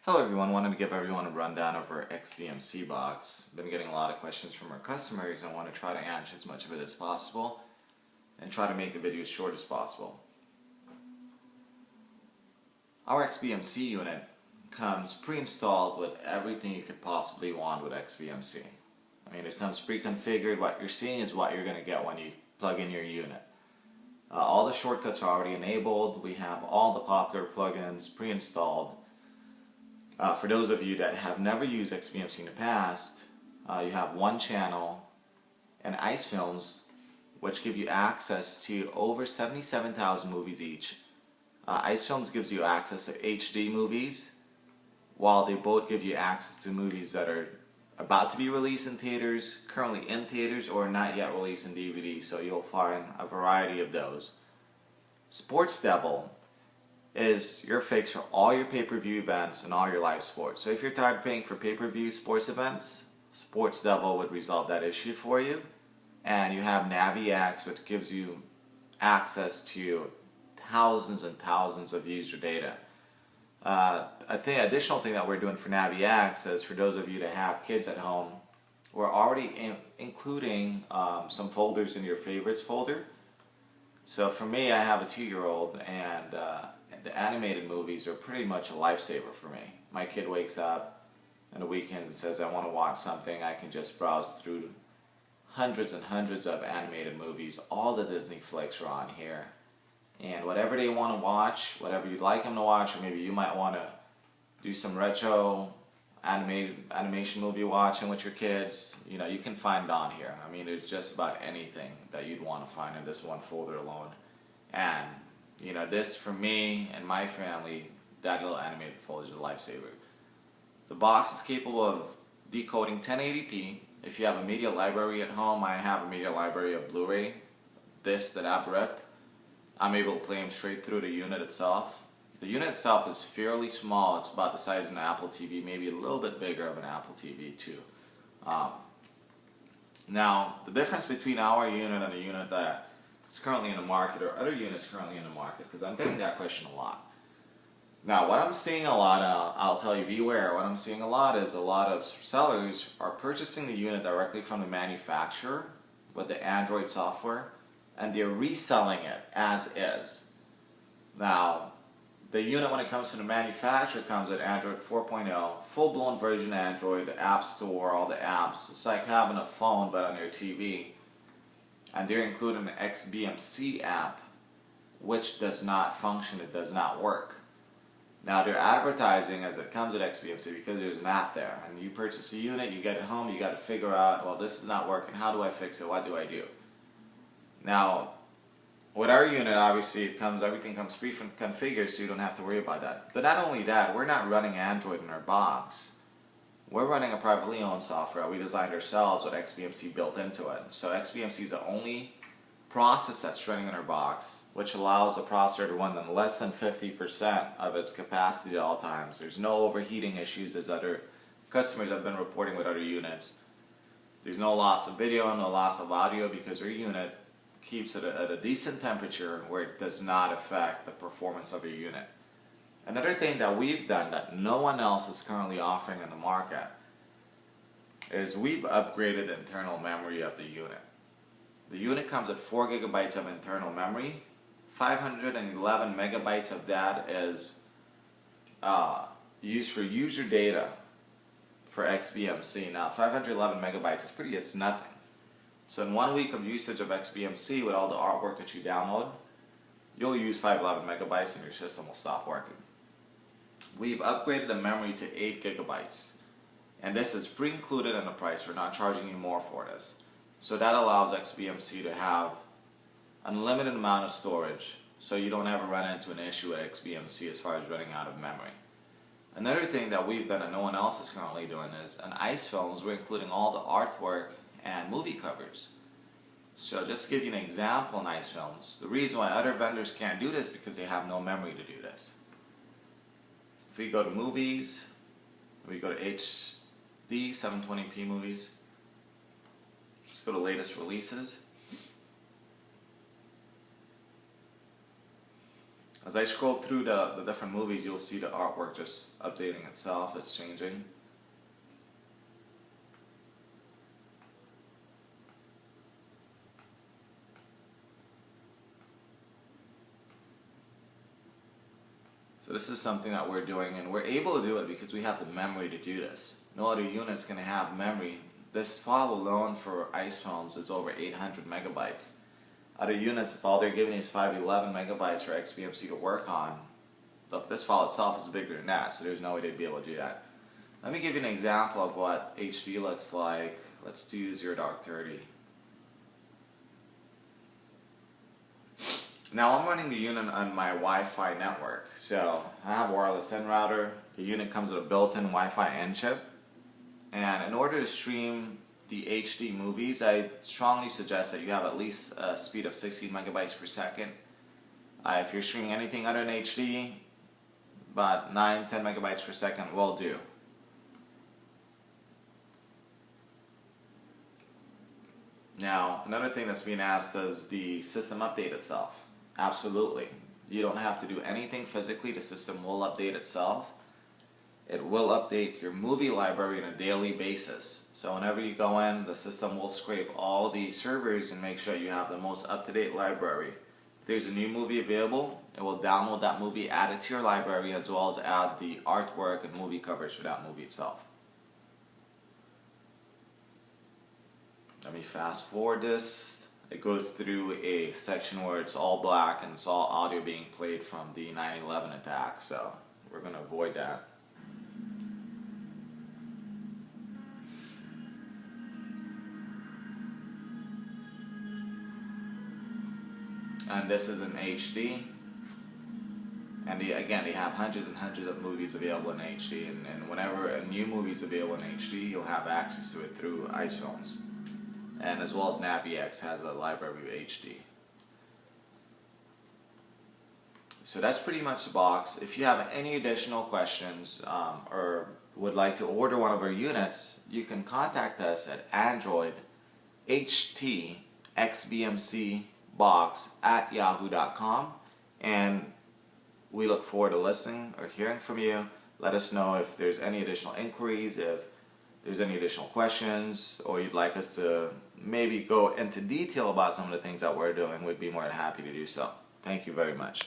Hello everyone, wanted to give everyone a rundown of our XBMC box. Been getting a lot of questions from our customers and want to try to answer as much of it as possible and try to make the video as short as possible. Our XBMC unit comes pre-installed with everything you could possibly want with XBMC. I mean, it comes pre-configured. What you're seeing is what you're going to get when you plug in your unit. All the shortcuts are already enabled. We have all the popular plugins pre-installed. For those of you that have never used XBMC in the past, you have one channel and ice films, which give you access to over 77,000 movies each. Ice films gives you access to HD movies, while they both give you access to movies that are about to be released in theaters, currently in theaters, or not yet released in DVD, so you'll find a variety of those. Sports Devil is your fix for all your pay-per-view events and all your live sports. So if you're tired of paying for pay-per-view sports events, Sports Devil would resolve that issue for you. And you have NaviX, which gives you access to thousands and thousands of user data. I think additional thing that we're doing for NaviX is for those of you that have kids at home, we're already including some folders in your favorites folder. So for me, I have a 2-year-old, and the animated movies are pretty much a lifesaver for me. My kid wakes up on the weekends and says, I want to watch something. I can just browse through hundreds and hundreds of animated movies. All the Disney flicks are on here. And whatever they want to watch, whatever you'd like them to watch, or maybe you might want to do some retro animation movie watching with your kids, you know, you can find it on here. I mean, it's just about anything that you'd want to find in this one folder alone. And you know, this for me and my family, that little animated folder is a lifesaver. The box is capable of decoding 1080p. If you have a media library at home, I have a media library of Blu-ray discs that I've ripped. I'm able to play them straight through the unit itself. The unit itself is fairly small. It's about the size of an Apple TV, maybe a little bit bigger of an Apple TV too. Now, the difference between our unit and a unit that is currently in the market, or other units currently in the market, because I'm getting that question a lot. Now, what I'm seeing a lot, I'll tell you, beware, what I'm seeing a lot is a lot of sellers are purchasing the unit directly from the manufacturer with the Android software, and they're reselling it as is. Now, the unit, when it comes to the manufacturer, comes with Android 4.0, full-blown version Android, the App Store, all the apps. It's like having a phone but on your TV. And they're including an XBMC app, which does not function, it does not work. Now they're advertising as it comes with XBMC because there's an app there. And you purchase a unit, you get it home, you got to figure out, well, this is not working, how do I fix it, what do I do? Now, with our unit, obviously, everything comes pre-configured, so you don't have to worry about that. But not only that, we're not running Android in our box. We're running a privately owned software we designed ourselves with XBMC built into it. So XBMC is the only process that's running in our box, which allows the processor to run on less than 50% of its capacity at all times. There's no overheating issues as other customers have been reporting with other units. There's no loss of video, no loss of audio, because our unit keeps it at a decent temperature where it does not affect the performance of your unit. Another thing that we've done that no one else is currently offering in the market is we've upgraded the internal memory of the unit. The unit comes with 4 gigabytes of internal memory. 511 megabytes of that is used for user data for XBMC. Now 511 megabytes is it's nothing. So in 1 week of usage of XBMC with all the artwork that you download, you'll use 511 megabytes and your system will stop working. We've upgraded the memory to 8 gigabytes. And this is pre-included in the price. We're not charging you more for this. So that allows XBMC to have unlimited amount of storage, so you don't ever run into an issue at XBMC as far as running out of memory. Another thing that we've done and no one else is currently doing is on ice films, we're including all the artwork and movie covers. So just to give you an example in ice films, the reason why other vendors can't do this is because they have no memory to do this. If we go to movies, we go to HD 720p movies, let's go to latest releases. As I scroll through the different movies, you'll see the artwork just updating itself, it's changing. So this is something that we're doing, and we're able to do it because we have the memory to do this. No other unit's going to have memory. This file alone for ice films is over 800 megabytes. Other units, if all they're giving you is 511 megabytes for XBMC to work on, this file itself is bigger than that, so there's no way they'd be able to do that. Let me give you an example of what HD looks like. Let's do 0 dark 30. Now I'm running the unit on my Wi-Fi network. So I have a wireless N router. The unit comes with a built-in Wi-Fi N chip. And in order to stream the HD movies, I strongly suggest that you have at least a speed of 60 megabytes per second. If you're streaming anything other than HD, about 9-10 megabytes per second will do. Now, another thing that's being asked, does the system update itself? Absolutely. You don't have to do anything physically. The system will update itself. It will update your movie library on a daily basis. So whenever you go in, the system will scrape all the servers and make sure you have the most up-to-date library. If there's a new movie available, it will download that movie, add it to your library, as well as add the artwork and movie covers for that movie itself. Let me fast forward this. It goes through a section where it's all black and it's all audio being played from the 9/11 attack, so we're going to avoid that. And this is in HD. And again, they have hundreds and hundreds of movies available in HD, and whenever a new movie is available in HD, you'll have access to it through ice films. And as well as NaviX has a library of HD. So that's pretty much the box. If you have any additional questions or would like to order one of our units, you can contact us at Android HT XBMC BOX at yahoo.com, and we look forward to listening or hearing from you. Let us know if there's any additional inquiries, if there's any additional questions, or you'd like us to maybe go into detail about some of the things that we're doing. We'd be more than happy to do so. Thank you very much.